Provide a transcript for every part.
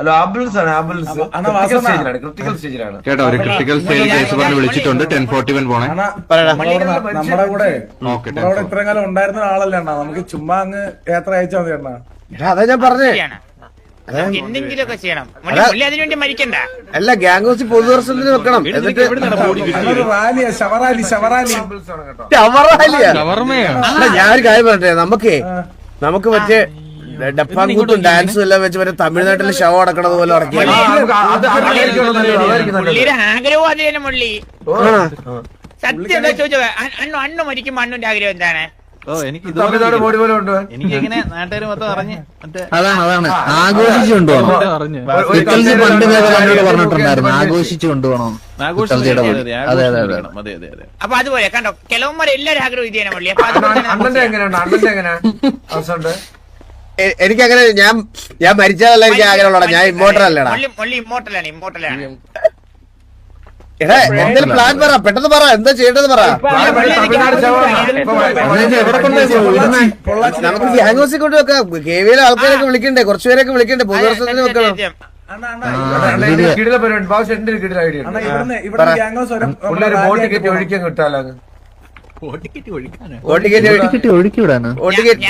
Hello ambulance ആണ് ambulance critical സ്റ്റേജിലാണ് കേട്ടോ. ഒരു ക്രിട്ടിക്കൽ സ്റ്റേജ് കേസ് പറഞ്ഞ് വിളിച്ചിട്ടുണ്ട്. 10:41 പോണേ. നമ്മുടെ കൂടെ ഇത്രയും കാലം ഉണ്ടായിരുന്ന ആളല്ലേ അണ്ണാ, നമുക്ക് ചുമ്മാ അങ്ങ് യാത്ര അയച്ചാൽ മതി അണ്ണാ. അതാ ഞാൻ പറഞ്ഞേ, എന്തെങ്കിലുമൊക്കെ ചെയ്യണം. അതിനുവേണ്ടി മരിക്കണ്ട. അല്ല ഗ്യാങ് ഹൗസ് പൊതുദർശനത്തിന് വെക്കണം. എന്നിട്ട് റാലിയാ, ശവറാലി ശവറാലി അല്ല ഞാനൊരു കാര്യം പറയട്ടെ, നമുക്ക് മറ്റേ ഡപ്പാങ്കൂത്തും ഡാൻസും എല്ലാം വെച്ച് മറ്റേ തമിഴ്നാട്ടിലെ ശവം അടക്കണത് പോലെ പുള്ളിയുടെ ആഗ്രഹവും അത് തന്നെ. മുള്ളി സത്യം എന്താ ചോദിച്ചത്? അണ്ണു മരിക്കുമ്പോ അണ്ണുന്റെ ആഗ്രഹം എന്താണ്? എനിക്കിങ്ങനെ നാട്ടുകാർ മൊത്തം അറിഞ്ഞ് അതാണ് ആഘോഷിച്ചു കൊണ്ടുപോകണം. പറഞ്ഞിട്ടുണ്ടായിരുന്നു ആഘോഷിച്ചു കൊണ്ടുപോകണം. അപ്പൊ അതുപോലെ കണ്ടോ, കിളവന്മാരെ എല്ലാരും ആഗ്രഹം ഇത് തന്നെ. മുള്ളി അപ്പൊ എനിക്കങ്ങനെ ഞാൻ മരിച്ചാലല്ല എനിക്ക് ആഗ്രഹമുള്ള, ഞാൻ ഇമ്മോർട്ടൽ അല്ലടാ. മുള്ളി ഇമ്മോർട്ടലാണ്. എടാ എന്തെങ്കിലും പ്ലാൻ പറ, പെട്ടെന്ന് പറ, എന്താ ചെയ്യേണ്ടത് പറ. നമുക്ക് ഗ്യാങ് ഹൗസിൽ കൊണ്ട് വെക്കാം. കെവിയിലെ ആൾക്കാരൊക്കെ വിളിക്കണ്ടേ, കുറച്ചുപേരൊക്കെ വിളിക്കണ്ടേ, പൊതുദർശനത്തിന് വെക്കണം.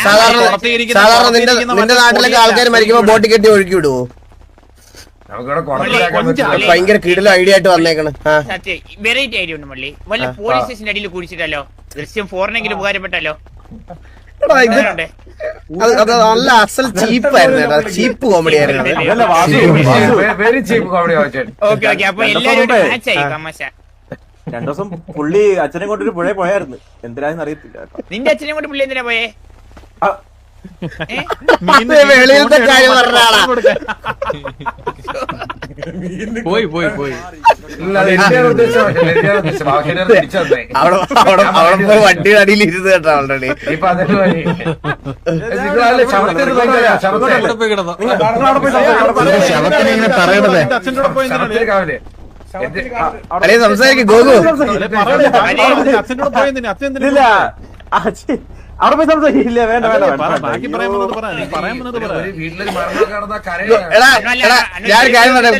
സാധാരണ നിന്റെ നാട്ടിലൊക്കെ ആൾക്കാർ മരിക്കുമ്പോ ബോട്ട് കെട്ടി ഒഴുക്കി വിടുവോ? ഭയങ്കര കിടില ഐഡിയ ആയിട്ട് വന്നേക്കണ്. വെറൈറ്റി ഐഡിയ ഉണ്ട് മള്ളി. വല്ല പോലീസ് സ്റ്റേഷന്റെ അടിയിൽ കുടിച്ചിട്ടല്ലോ, ദൃശ്യം 4 ഉപകാരപ്പെട്ടല്ലോ. അത് നല്ല അസൽ ചീപ്പായിരുന്നു, ചീപ്പ് കോമഡി ആയിരുന്നു. ഓക്കെ ഓക്കെ, അപ്പൊ എല്ലാരും മാച്ചായി തമാശ. 2 ദിവസം പുള്ളി അച്ഛനെ കൊണ്ടൊരു പുഴ പോയായിരുന്നു, എന്തിനാന്ന് അറിയത്തില്ല. നിന്റെ അച്ഛനെ കൊണ്ട് പുള്ളി എന്തിനാ പോയേ? വെളിയിലത്തെ കാര്യം പറഞ്ഞാളാ. പോയി അവിടെ പോയി വണ്ടിയുടെ അടിയിൽ ഇരുന്ന് കേട്ടോ ഓൾറെഡി. ശവത്തിനെ ഇങ്ങനെ പറയണതേ. അല്ലേ സംസാരിക്കും ഗോകു. അച്ഛനോട് പോയെന്തിനാ? അച്ഛൻ അവിടെ പോയി സംസാരിക്കില്ല. വേണ്ട ബാക്കി ഞാൻ കാര്യം പറയാം.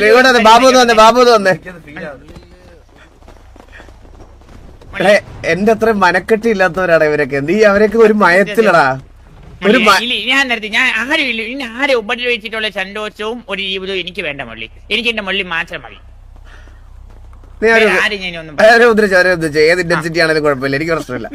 ബാബു വന്നേ. എന്റെ അത്ര മനക്കെട്ടി ഇല്ലാത്തവരാണ് ഇവരൊക്കെ. നീ അവരൊക്കെ ഒരു മയത്തിലടാ. ഞാൻ നേരത്തെ ആരും ഇല്ല, ഇനി ആരെ ഉപദ്രവിച്ചിട്ടുള്ള സന്തോഷവും ഒരു ജീവിതവും എനിക്ക് വേണ്ട മള്ളി. എനിക്ക് എന്റെ മള്ളി മാത്രം മതി. അവരെ ഉദ്ദേശിച്ചു ഏത് ഇന്റൻസിറ്റി ആണെങ്കിലും കുഴപ്പമില്ല, എനിക്ക് പ്രശ്നമില്ല.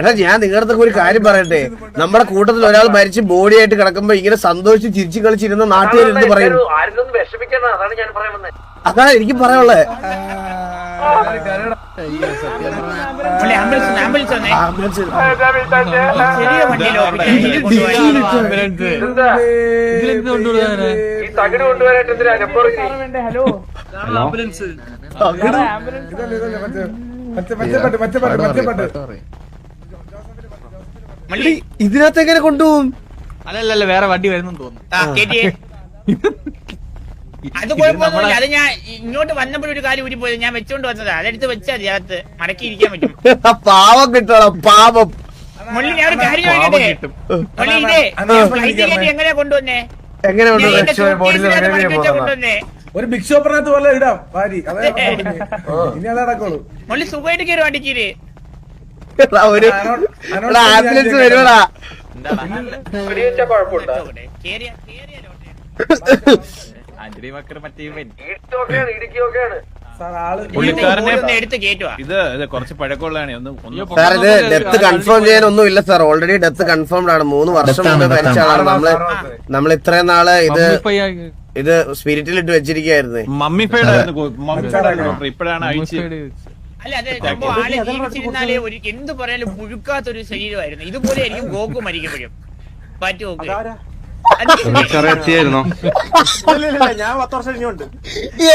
എടാ ഞാൻ നിങ്ങളുടെ ഒരു കാര്യം പറയട്ടെ, നമ്മുടെ കൂട്ടത്തിൽ ഒരാൾ മരിച്ച് ബോഡി ആയിട്ട് കിടക്കുമ്പോ ഇങ്ങനെ സന്തോഷിച്ച് ചിരിച്ചു കളിച്ചിരുന്ന നാട്ടുകാർ എന്ത് പറയും? അതാണ് എനിക്ക് പറയാനുള്ളത്. ഇതിനകത്ത് എങ്ങനെ കൊണ്ടുപോകും? അല്ലല്ല വേറെ വണ്ടി വരുന്നെന്ന് തോന്നുന്നു. അത് കുഴപ്പമൊന്നുമില്ല. അത് ഞാൻ ഇങ്ങോട്ട് വന്നപ്പോഴൊരു കാര്യം ഊരി പോയത്, ഞാൻ വെച്ചോണ്ട് വന്നതാ. അതെടുത്ത് വെച്ചാൽ അകത്ത് മടക്കി ഇരിക്കാൻ പറ്റും. പാവം കിട്ടണം, പാവം. മുള്ളി ഞാൻ ഒരു കാര്യം ചോദിക്കട്ടെ, മുള്ളി ഇതേ ഫ്ലൈറ്റ് കയറ്റി എങ്ങനെയാ കൊണ്ടുവന്നേ? എങ്ങനെ കൊണ്ടുവന്നേ? ഒരു ബിഗ് ഷോപ്പറിനകത്ത് പോലെ ഇടാം ഭാരി. ഇനി അത് നടക്കുള്ളൂ. മുള്ളി സുഖമായിട്ട് കയറി വണ്ടിക്കീര്. ആംബുലൻസ് വരുവാടാ. ഇത് കുറച്ച് പഴക്കമുള്ളതാണ്. സാർ ഇത് ഡെത്ത് കൺഫേം ചെയ്യാനൊന്നും ഇല്ല സാർ, ഓൾറെഡി ഡെത്ത് കൺഫേംഡ് ആണ്. 3 വർഷം മുമ്പ് മരിച്ച ആളാണ്. നമ്മൾ ഇത്രയും നാള് ഇത് സ്പിരിറ്റിലിട്ട് വെച്ചിരിക്കുകയായിരുന്നു. ഇപ്പോഴാണ് അല്ല അതെ, ആളെ ജീവിച്ചിരുന്നാലേ എന്ത് പറയാലും പുഴുക്കാത്തൊരു ശരീരമായിരുന്നു. ഇതുപോലെ ആയിരിക്കും ഗോകു മരിക്കപ്പെടും. പറ്റു നോക്ക്. എത്തിയായിരുന്നോ? ഞാൻ 10 വർഷം ഇനിയുണ്ട്.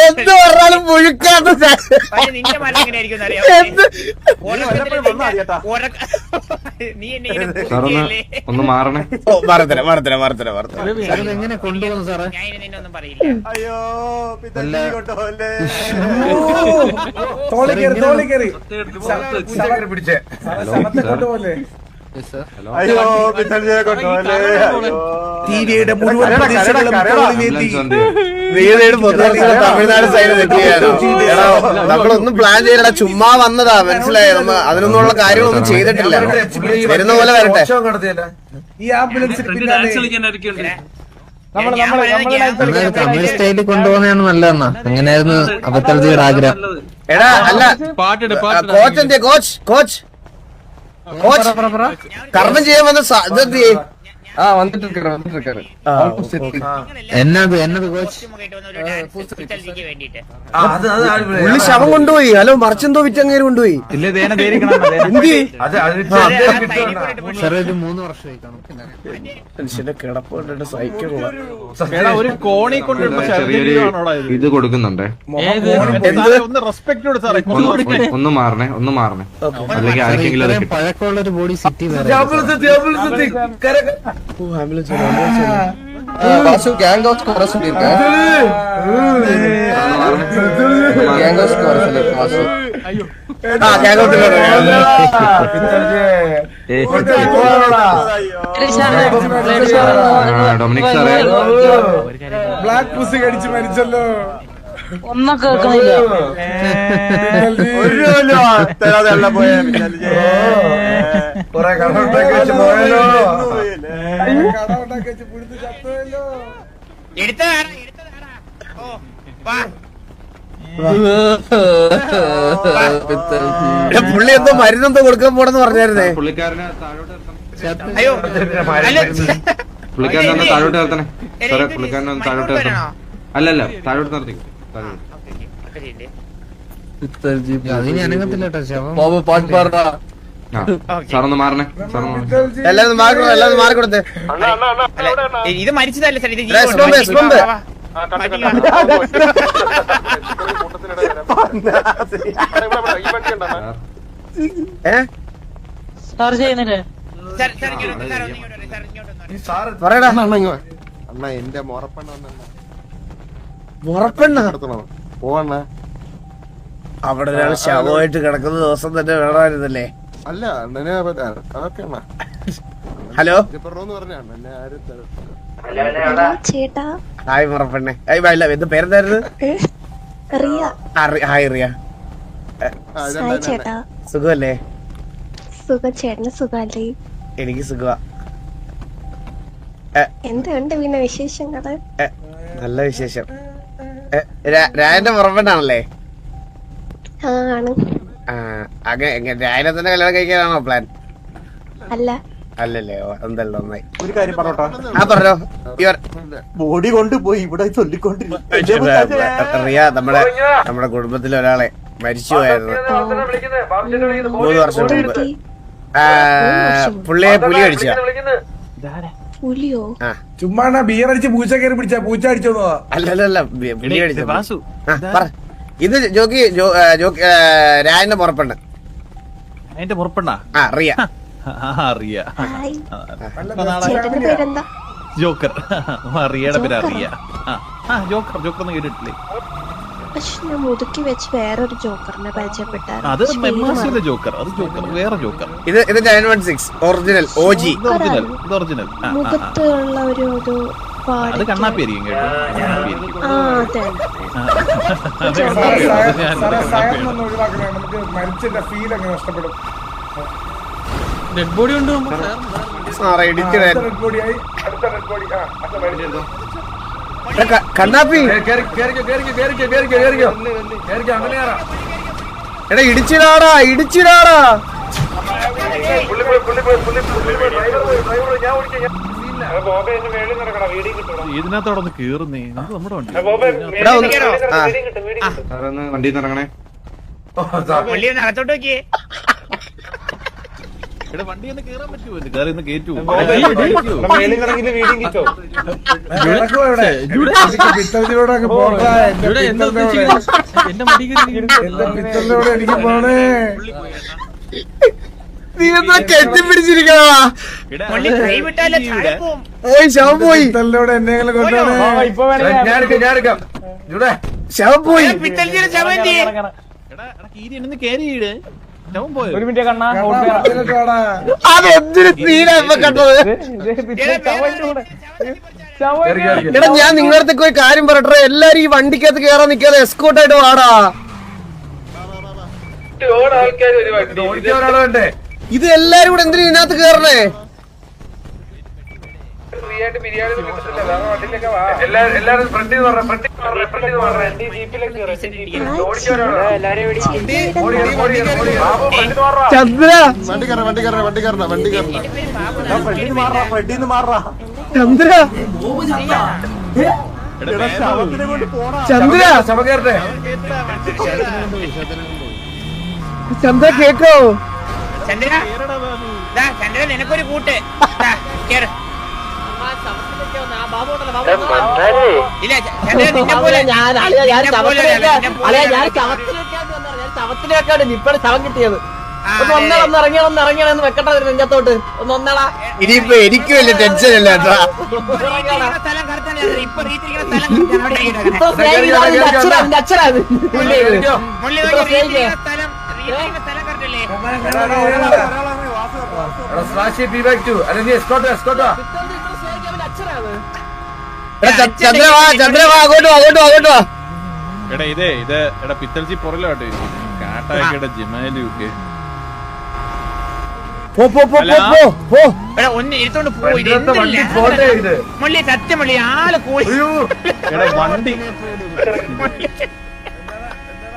എന്ത് പറഞ്ഞാലും പുഴുക്കാത്ത നിന്റെ മരണം എങ്ങനെയായിരിക്കും അറിയാം. നീ എന്നെ ഒന്ന് മാറണേ. എങ്ങനെ കൊണ്ടുപോകുന്നു സാറേ? ഞാൻ നിന്നെ ഒന്നും പറയില്ല. അയ്യോ തോളി കയറി പിടിച്ചേ. അയ്യോ പിത്തൽജിയെ കൊണ്ടുപോകല്ലേ അയ്യോ ടിവിയുടെ മുഴുവൻ പ്രദേശങ്ങളും തോളിലേറ്റി. തമിഴ്നാട് സൈഡ് നിൽക്കുകയാണോ? നമ്മളൊന്നും പ്ലാൻ ചെയ്യലടാ, ചുമ്മാ വന്നതാ, മനസ്സിലായോ? നമ്മ അതിനൊന്നുള്ള കാര്യങ്ങളൊന്നും ചെയ്തിട്ടില്ല. വരുന്ന പോലെ വരട്ടെ. ഈ ആംബുലൻസിന് പിന്നാലെ തമിഴ് സ്റ്റൈലിൽ കൊണ്ടുപോകുന്നതാണ് നല്ലതെന്നാ. അങ്ങനെയായിരുന്നു അബദ്ധയുടെ ആഗ്രഹം. എടാ അല്ല, കോച്ച് എന്തേ? കോച്ച് കോച്ച് കോച്ച് കർമ്മം ചെയ്യാൻ വന്ന ഇതെന്ത് എന്നത് കോച്ച് പുള്ളി ശവം കൊണ്ടുപോയി. ഹലോ, മറിച്ചെന്തോ വിറ്റങ്ങേര് കൊണ്ടുപോയി. സാറേ ഇത് 3 വർഷമായി കാണും. മനുഷ്യന്റെ കിടപ്പ് കണ്ടിട്ട് സഹിക്കുള്ള ഒരു കോണി കൊണ്ടിട്ട് ഇത് കൊടുക്കുന്നുണ്ടേ. ഒന്ന് മാറണേ അല്ലെങ്കിൽ ആർക്കെങ്കിലും അത് കിട്ടും. പഴക്കമുള്ള ഒരു ബോഡി സിറ്റി വേറെ. வாசு கேங் ஹவுஸ்க்கு வர சொல்லிருக்கேன். கேங் ஹவுஸ்க்கு வர சொல்லிருக்கேன் வாசு. ഡൊമിനിക് സാറേ ബ്ലാക്ക് പുസി കടിച്ച് മരിച്ചല്ലോ. ഒന്നും കേൾക്കുന്നില്ല. പോയ കൊറേ കടമുണ്ടാക്കി വെച്ച് പോയല്ലോ. കടമുണ്ടാക്കി വെച്ച് പിടിച്ച് ചത്തുവല്ലോ. പുള്ളി എന്തോ മരുന്നെന്തോ കൊടുക്കാൻ പോണെന്ന് പറഞ്ഞായിരുന്നേ. പുള്ളിക്കാരനെ താഴോട്ട് നിർത്തണം. അയ്യോ പുള്ളിക്കാരനെ ഒന്ന് താഴോട്ട് നിർത്തണേ സാറേ. പുള്ളിക്കാരനെ ഒന്ന് താഴോട്ട് നിർത്തണം. അല്ലല്ല താഴോട്ട് നിർത്തി. അതിന് അനങ്ങത്തില്ല കേട്ടോ ശവം. பாட்டு பாடுறா. സാറൊന്ന് മാറണേ. സാറൊന്ന് എല്ലാരും മാറിക്കൊടുത്തേ, എല്ലാരും മാറിക്കൊടുത്തേ. ഇത് മരിച്ചതല്ല സാർ, ഇത് സാർ ചെയ്യുന്നില്ലേ? പറയടാ. அண்ணா எந்த முறப்பண்ண മുറപ്പെണ്ണ போவண்ணா. അവിടെ ഒരാൾ ശവമായിട്ട് കിടക്കുന്ന ദിവസം തന്നെ വേണമായിരുന്നല്ലേ? അല്ല അണ്ണനെ അതൊക്കെ അണ്ണാ. ഹലോ, പറഞ്ഞ അണ്ണനെ ആരും ചേട്ടാ. ഹായ് മുറപ്പെണ്ണെ. എന്ത് പേരെന്തായിരുന്നു? ഹായ് റിയ. ഹായ് ചേട്ടാ. സുഖമല്ലേ? സുഖം. ചേട്ടന് സുഖല്ലേ? എനിക്ക് സുഖമാ. എന്തുണ്ട് പിന്നെ വിശേഷങ്ങള്? നല്ല വിശേഷം. രായന്റെ മുറപ്പെണ്ണാണല്ലേ? ആണ്. രായനെ തന്നെ കല്യാണം കഴിക്കാനാണോ പ്ലാൻ? അല്ല. അല്ലല്ലേ? എന്തല്ലോ നന്നായി. ഒരു കാര്യം പറഞ്ഞോട്ടോ, പറഞ്ഞോ. ബോഡി കൊണ്ടുപോയി ഇവിടെ ചൊല്ലിക്കൊണ്ടിരിക്കും. റിയ നമ്മുടെ കുടുംബത്തിലെ ഒരാളെ മരിച്ചു പോയായിരുന്നു 3 വർഷം മുമ്പ്. പുള്ളിയെ പുലി അടിച്ച. പുലിയോ? ചുമ്മാ ബിയർ അടിച്ച് പൂച്ച കയറി പിടിച്ച പൂച്ച അടിച്ചോന്നോ? അല്ലല്ല, പുലി അടിച്ച. ഇത് ജോക്കി രായന്റെ മുറപ്പെണ്ണ്. അതിന്റെ മുറപ്പെണ്ണ റിയ. അറിയ ചേട്ടന്റെ പേരെന്താ? ജോക്കർ. റിയയുടെ പേര് അറിയ. ജോക്കർ എന്ന് കേട്ടിട്ടില്ലേ? പക്ഷെ ഞാൻ മുതുക്കി വെച്ച് വേറൊരു ജോക്കറിനെ പരിചയപ്പെട്ടായിരുന്നു. അത് മെമ്മേഴ്സിലെ ജോക്കർ. അത് ജോക്കർ, വേറെ ജോക്കർ. ഇത് 916 ഒറിജിനൽ OG. ഒറിജിനൽ മുഖത്തുള്ള ഒരു അത് കണ്ണാപ്പേരിക്കും കേട്ടോ. ഒഴിവാക്കണേ, നമുക്ക് മരിച്ചതിന്റെ ഫീൽ അങ്ങ് നഷ്ടപ്പെടും. ഡെഡ് ബോഡി ഉണ്ട്. ഡെഡ് ബോഡിയായി അടുത്ത ഡെഡ് ബോഡി. കണ്ണാപ്പി എടാ ഇടിച്ചിടാടാ. ഇതിനകത്തോടെ ഒന്ന് കേറുന്നേ. നമ്മുടെ വണ്ടി വണ്ടിയിൽ നിന്ന് ഇറങ്ങണേ. അകത്തോട്ട് നോക്കിയേ. ഇവിടെ വണ്ടി ഒന്ന് കേറാൻ പറ്റുമോ? കയറി ഒന്ന് കേറ്റു. പിത്തലിനോടൊക്കെ പോകണേ. എന്റെ മടി പിത്തലിനോട് എനിക്ക് പോണേ. നീ എന്താ കെട്ടിപ്പിടിച്ചിരിക്കണോ? ശവം പോയി. പിത്തലിനോട് എന്നെങ്കിലും കൊണ്ടുപോണേ. ശവം പോയി. കീരി കേറിയിട്. ഒരു മിനിറ്റ് കണ്ണാ വണ്ടിയിലോട്ട് വാടാ. അതെന്തൊരു സീനാ ഇപ്പൊ കണ്ടത്. എടാ ഞാൻ നിങ്ങളുടെ അടുത്തേക്ക് ഒരു കാര്യം പറയട്ടെ, എല്ലാരും ഈ വണ്ടിക്കകത്ത് കേറാൻ നിക്കാതെ എസ്കോർട്ടായിട്ട് വാടാ. ഓടിക്കാൻ ഒരാള് വേണ്ടേ? ഇത് എല്ലാരും കൂടെ എന്തിനാ ഇതിനകത്ത് കേറണേ? എല്ലാരും ഫ്രണ്ടിൽ നിന്ന് പറഞ്ഞ ചന്ദ്ര വണ്ടി കയറ വണ്ടി കയറ വണ്ടി കയറ വണ്ടി കയറ ഫ്രെഡിന്ന് മാറാ ചന്ദ്ര ചന്ദ്ര ശവ കയറട്ടെ. ചന്ദ്ര കേക്കോ? ചന്ദ്ര ദാ, ചന്ദ്ര നിനക്കൊരു കൂട്ട് ദാ, കേറ്. ഇല്ല ചന്ദ്ര നിന്നെ പോലെ ശവത്തിലേക്കാണ് ഇപ്പഴ ശവം കിട്ടിയത്. ഒന്ന് ഇറങ്ങിയാണെന്ന് വെക്കട്ടെ നെഞ്ചത്തോട്ട് ഒന്ന് ഒന്നളാ. ഇനിയിപ്പോ എനിക്ക് വലിയ ടെൻഷൻ ഇല്ല കേട്ടോ. സ്ഥലം കറക്റ്റാണ്. ഇപ്പൊ റീത്തിരിക്കുന്ന സ്ഥലം കറക്റ്റാണ്. അച്ഛനാണ് മുള്ളി നോക്കി റീത്തിരിക്കുന്ന സ്ഥലം കറക്റ്റല്ലേ? സ്ലാഷ് ബി ബാക്ക് ടു അല്ലെ നീ എസ്കോട്ട് വാ. ചന്ദ്ര വാ അങ്ങോട്ട് വാ. എടാ ഇതേ എടാ പിത്തൽച്ചി പുറലോട്ട് കാട്ടാക്കിയുടെ ജിമാലി ഒക്കെ എടാ ഒന്ന് എടുത്തോണ്ട് പോയി. വണ്ടി പോട്ടെ ഇത്. മുള്ളി സത്യം മുള്ളി ആള് കൂടി. എടാ വണ്ടി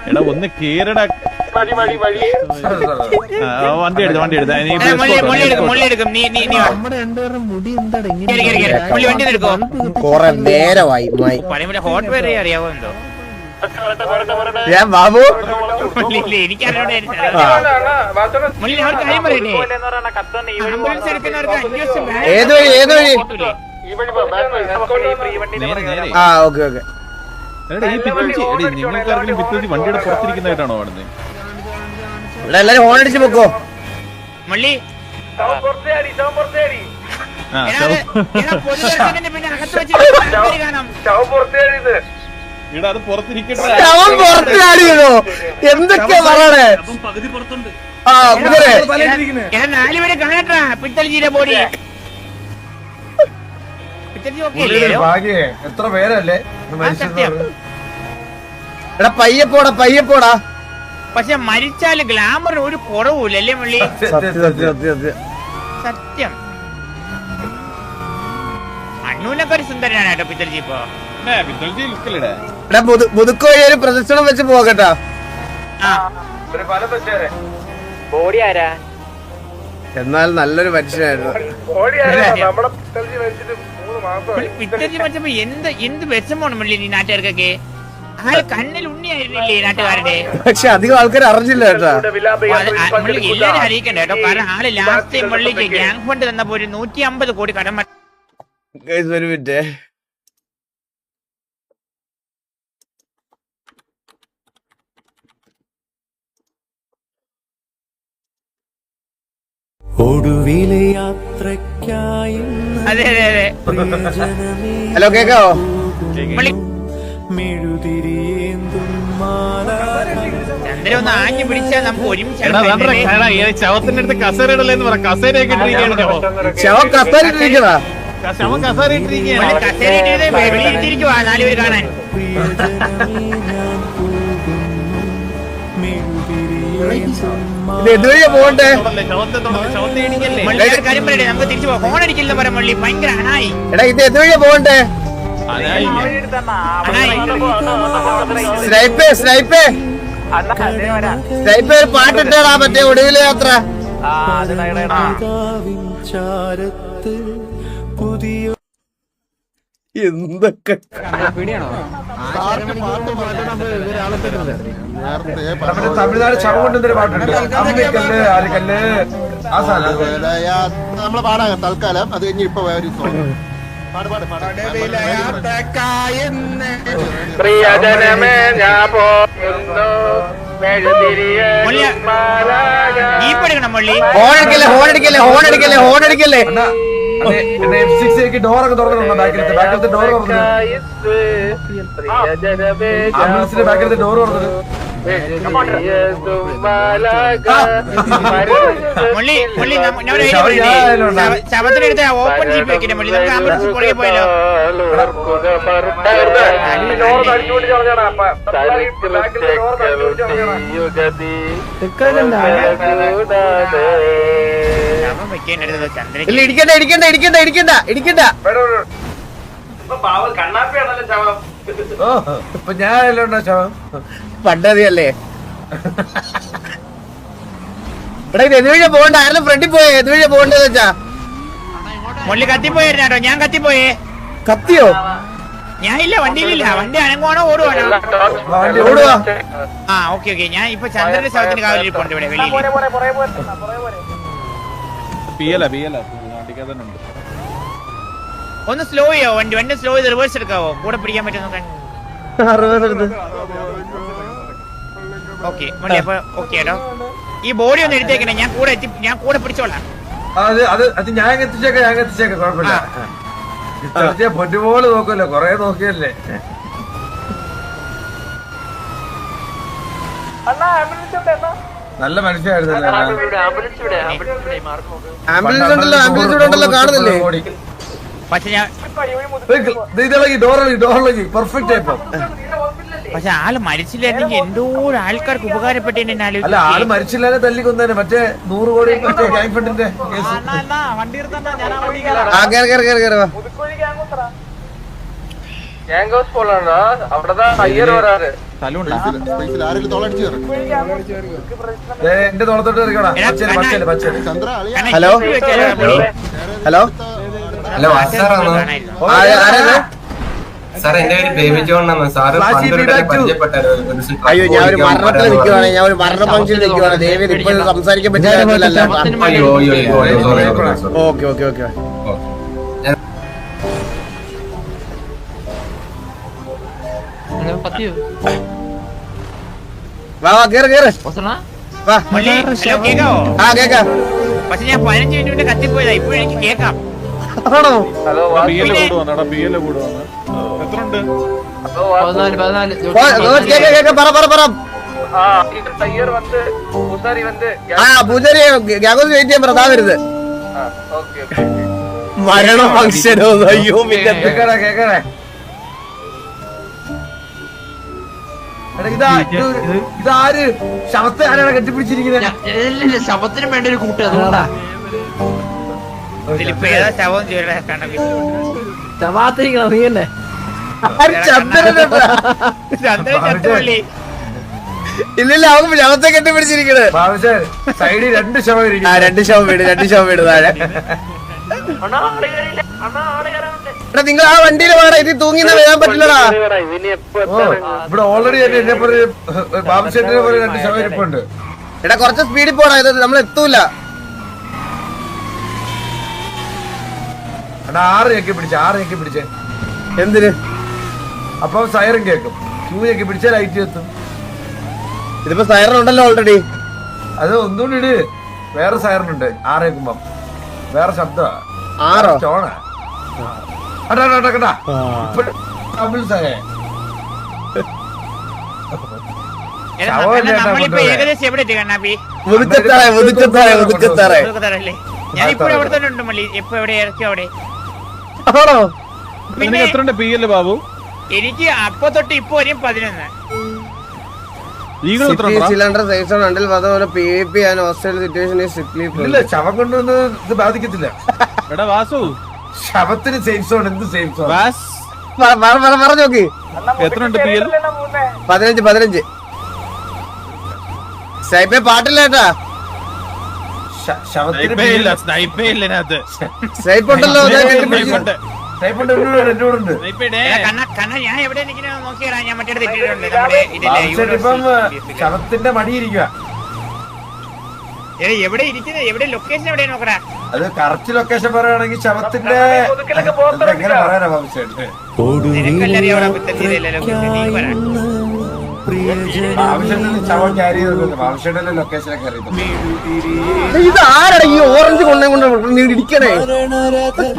എടാ ഒന്ന് കേറടാ. വണ്ടി എടുത്ത മുള്ളി എടുക്കും. നീ നമ്മുടെ രണ്ടുപേരുടെ മുടി എന്താണ് കേറി മുള്ളി വണ്ടി എടുക്കോ? കൊറേ നേരമായി പറയുമ്പോ ഹോട്ട് വെയർ അറിയാവോ എന്തോ? ഞാൻ ബാബു എനിക്കറിയോടെ മുള്ളി അവർക്ക് കാര്യം പറയണ്ടേ? ആംബുലൻസ് എടുക്കുന്നവർക്ക് 5 ദിവസം ഏത് വഴി നേരെ ആ ഓക്കെ എടാ ഈ പിത്തൽച്ചി നിങ്ങൾക്കാർക്കും പിത്തൽച്ചി വണ്ടിയുടെ പുറത്തിരിക്കുന്നതായിട്ടാണോ കാണുന്നത്? ഇവിടെ എല്ലാരും ഹോൺ അടിച്ച് പൊക്കോ. മുള്ളി ആ പൊതുദർശനത്തിന്റെ പിന്നെ അകത്ത് വെച്ച് കാണാം. ഇവിടെ അത് പുറത്തിരിക്കട്ടെ. ശവം പുറത്തിനാടിയോ എന്തൊക്കെയാ പറയണേ? ആ കുതിരെ ഞാൻ 4 പേരെ കാണട്ടാ പിത്തൽജിയുടെ ബോഡി. പിത്തൽജി ഓക്കെ അല്ലേ? ഭാഗ്യേ എത്ര പേരല്ലേ സത്യം. എടാ പയ്യെ പോടാ. പക്ഷെ മരിച്ചാലും ഗ്ലാമറിന് ഒരു കുറവുമില്ല അല്ലേ മുള്ളി? സത്യം സത്യം. അണ്ണൂനൊക്കെ ഒരു സുന്ദരനാണ് കേട്ടോ പിത്തൽജി ഇപ്പൊ. പിത്തൽച്ചി ലുക്കല്ലേ? എടാ മുതുക്ക് വഴി ഒരു പ്രദർശനം വെച്ച് പോകട്ടാ. ഒരു പല ബസ്സേരെ ബോഡി ആരാ? എന്നാൽ നല്ലൊരു മനുഷ്യനായിരുന്നു. നമ്മുടെ പിത്തൽജി മരിച്ചിട്ട് 3 മാസം. പിത്തൽജി മരിച്ചപ്പോ എന്ത് വിഷമമാണ് മുള്ളി ഈ നാട്ടുകാർക്കൊക്കെ. ആള് കണ്ണിൽ ഉണ്ണിയായിരുന്നില്ലേ ഈ നാട്ടുകാരുടെ? പക്ഷെ അധികം ആൾക്കാർ അറിഞ്ഞില്ല കേട്ടാ. മുള്ളി എല്ലാരും അറിയിക്കണ്ട കേട്ടോ. കാരണം ആള് ലാസ്റ്റ് ടൈം മുള്ളിക്ക് ഗ്യാങ് ഫണ്ട് തന്നപ്പോ ഒരു 150 കോടി കടം ഒരു മിനിറ്റ്. അതെ ഹലോ കേക്കാവോ? ചന്ദ്ര ഒന്ന് ആഞ്ഞു പിടിച്ചാൽ നമുക്ക് ഒരുമിച്ച് ശവത്തിന്റെ അടുത്ത് കസേരയിടല്ലേന്ന് പറ. കസേരയൊക്കെ ഇട്ടിരിക്കുകയാണ്. ശവം കത്താനിട്ടിരിക്കണ. ശവം കസേര ഇട്ടിരിക്കുകയാണ്. കസേരയിട്ട് വെളിയിലിരിക്കുവാ 4 പേര് കാണാൻ. ഇത് എതുവഴിയാ പോകണ്ടേ? ശവത്തെ ഇടിക്കല്ലേ? മുള്ളി ഒരു കാര്യം പറയട്ടെ, നമുക്ക് തിരിച്ചു പോകാം. ഫോൺ അടിക്കില്ലെന്ന് പറയാം മുള്ളി. ഭയങ്കര അണായി. എടാ ഇത് എതുവഴിയാ പോകണ്ടേ? അണായി. സ്നൈപ്പേ ഒരു പാട്ടിട്ടാടാ മറ്റേ ഒടുവിലെ യാത്ര. എന്തൊക്കെ തമിഴ്നാട് ശവം കൊണ്ടുവന്നൊരു പാട്ടുണ്ട്. അമ്മിക്കല്ല് ആലിക്കല്ല് ആ സാധനം നമ്മള് പാടാം തൽക്കാലം. അത് കഴിഞ്ഞ് ഇപ്പൊ വേറെ പ്രിയജനമേ ഞാൻ പോകുന്നു ഹോണടിക്കല്ലേ. F6 ഡോറൊക്കെ തുറന്നിട്ടുണ്ടോ? ബാക്കിലത്തെ ഡോർ തുറന്നത്. ആംബുലൻസിന്റെ ബാക്കിലത്തെ ഡോർ തുറന്നത്. ശവത്തിനെടുത്ത് ഓപ്പൺ ജീപ്പ് വെക്കില്ല മുള്ളി. നമുക്ക് ആംബുലൻസ് പുറകെ പോയല്ലോ. ഇപ്പൊ ഞാനല്ലോ ശവം പണ്ടതിയല്ലേ ഇവിടെ എതുവഴിയാ പോകണ്ട, ആരെങ്കിലും ഫ്രണ്ടിൽ പോയേ, എതുവഴിയാ പോകേണ്ടത് വെച്ചാ മുള്ളി കത്തിപ്പോയായിരുന്നോ? ഞാൻ കത്തിപ്പോയേ. കത്തിയോ? ഞാൻ ഇല്ല, വണ്ടിയിലില്ല. വണ്ടി അനങ്ങുവാണോ ഓടുവാണോ? ഓടുവാ. ആ ഓക്കെ ഓക്കെ. ഞാൻ ഇപ്പൊ ചന്ദ്രന്റെ ശവത്തിന് കാവലിരിപ്പുണ്ട് ഇവിടെ വെളിയിൽ. ഒന്ന് സ്ലോ ചെയ്യോ വണ്ടി? വണ്ടി സ്ലോ ചെയ്ത് റിവേഴ്സ് എടുക്കാവോ? കൂടെ പിടിക്കാൻ പറ്റും നോക്കാൻ. ഓക്കെ മുള്ളി, അപ്പൊ ഓക്കെ കേട്ടോ. ഈ ബോഡി ഒന്ന് എടുത്തേക്കണേ, ഞാൻ കൂടെ പിടിച്ചോളാം. അത് ഞാൻ എത്തിച്ചേക്കാം കുഴപ്പമില്ല. പൊന്നുപോലെ നോക്കുമല്ലോ, കൊറേ നോക്കിയല്ലേ. നല്ല മനുഷ്യനായിരുന്നല്ലേ. ആംബുലൻസ് ഉണ്ടല്ലോ, ആംബുലൻസ് ഇവിടെ ഉണ്ടല്ലോ, കാണുന്നില്ലേ? പക്ഷെ ഞാൻ ഡോറിളകി പെർഫെക്റ്റ് ആയിപ്പോ. പക്ഷെ ആള് മരിച്ചില്ലായിരുന്നെങ്കിൽ എന്തോ ആൾക്കാർക്ക് ഉപകാരപ്പെട്ടേനെ. അല്ല, ആള് മരിച്ചില്ലാതെ തല്ലി കൊന്നേനെ. മറ്റേ 100 കോടി മറ്റേ ഗ്യാങ് ഫണ്ടിന്റെ എന്റെ തോളത്തോട്ട് ഇറക്കടാ. ഹലോ ഹലോ ഹലോ സാർ, എന്റെ പേര് ബേബി ജോൺ ആണ് സാറ്. അയ്യോ, ഞാൻ ഒരു മരണത്തിൽ നിൽക്കുവാണ്, ഞാൻ ഒരു മരണ ഫംഗ്ഷനിൽ നിൽക്കുവാണ്. ദേവി ഇപ്പൊ സംസാരിക്കാൻ പറ്റില്ല. Okay okay okay. വാ വാ, കേറ് കേറ്. വാ. കേക്കാവോ? ആ കേക്കാം. പക്ഷെ ഞാൻ 15 മിനിറ്റ് കത്തിപ്പോയതാ. ഇപ്പൊ എനിക്ക് കേക്കാം. ആണോ? പൂജാരി വെയിറ്റ് ചെയ്യാൻ പറ, വരുത് മരണ ഫംഗ്ഷനോ? അയ്യോ, കേക്കണേ. ഇതാര് ശവത്തെ ആരാണ് കെട്ടിപ്പിടിച്ചിരിക്കുന്നത്? ശവത്തിനും വേണ്ട ഒരു കൂട്ട്. അതുകൊണ്ടാ ഇതിലിപ്പോ ഏതാ ശവം നീ തന്നെ ചന്ദ്രൻ. ഇല്ലില്ല, അവർക്ക് ശവത്തെ കെട്ടിപ്പിടിച്ചിരിക്കണേ. സൈഡിൽ 2 ശവം ഇരിക്കും. 2 ശവം വീട് താഴെ. എടാ, നിങ്ങൾ ആ വണ്ടിയിൽ വേണം, ഇത് തൂങ്ങി വരാൻ പറ്റില്ലടാ. ഇവിടെ ഓൾറെഡി എന്നെ പോലെ ബാബുശേട്ടിനെ പോലെ 2 ശവം ഇരിപ്പുണ്ട്. എടാ, കുറച്ച് സ്പീഡിൽ പോടാ, ഇത് നമ്മൾ എത്തൂല. 6 ഞെക്കി പിടിച്ചേ. എന്തിന്? അപ്പൊ സൈറൻ കേക്കും. 2 ഞെക്കി പിടിച്ചാൽ ലൈറ്റ് എത്തും. ഇതിപ്പോ സൈറൻ ഉണ്ടല്ലോ ഓൾറെഡി. അത് ഒന്നുകൂടി ഇട്. വേറെ സൈറനുണ്ട്. 6 കേക്കുമ്പം വേറെ ശബ്ദ. 6 ചോണ നമ്മളിപ്പോ ഏകദേശം എവിടെ എത്തി കണ്ണാപ്പി? ഞാനിപ്പോഴും അവിടെ തന്നെ ഉണ്ട് മള്ളി. എപ്പോ എവിടെ ഇറക്കി അവിടെ? പിന്നെ ബാബു എനിക്ക് അപ്പൊ തൊട്ട് ഇപ്പൊ വരെയും 11. ശവം കൊണ്ടുവന്ന് ഇത് ബാധിക്കത്തില്ല. ശവത്തിന് സേഫ് സോൺ. എന്ത് സേഫ് സോൺ? പറഞ്ഞോക്ക്. എത്ര ഉണ്ട്? 15. സ്നൈപ്പേ പാട്ടില്ല കേട്ടാ. സ്നൈപ്പ് ഉണ്ടല്ലോ. ഞാൻ എവിടെ നോക്കിയാ ഞാൻ മറ്റേ ശവത്തിന്റെ മടിയിരിക്കുക. എവിടെ ഇരിക്കുന്നത്? എവിടെ ലൊക്കേഷൻ എവിടെ നോക്കടാ? അത് കറക്റ്റ് ലൊക്കേഷൻ പറയുകയാണെങ്കിൽ ശവത്തിന്റെ എങ്ങനെ പറയാനാ ബാബുശേട്ട്? നിനക്കല്ലേ അറിയാം ലൊക്കേഷൻ. നീ വരാ ശവം ക്യാരി ചെയ്ത് ആവശ്യമായിട്ടുള്ള ലൊക്കേഷനൊക്കെ അറിയുന്നു. ഇത് ആരടാ ഈ ഓറഞ്ച് കൊണ്ട് നീ ഇടിക്കണേ?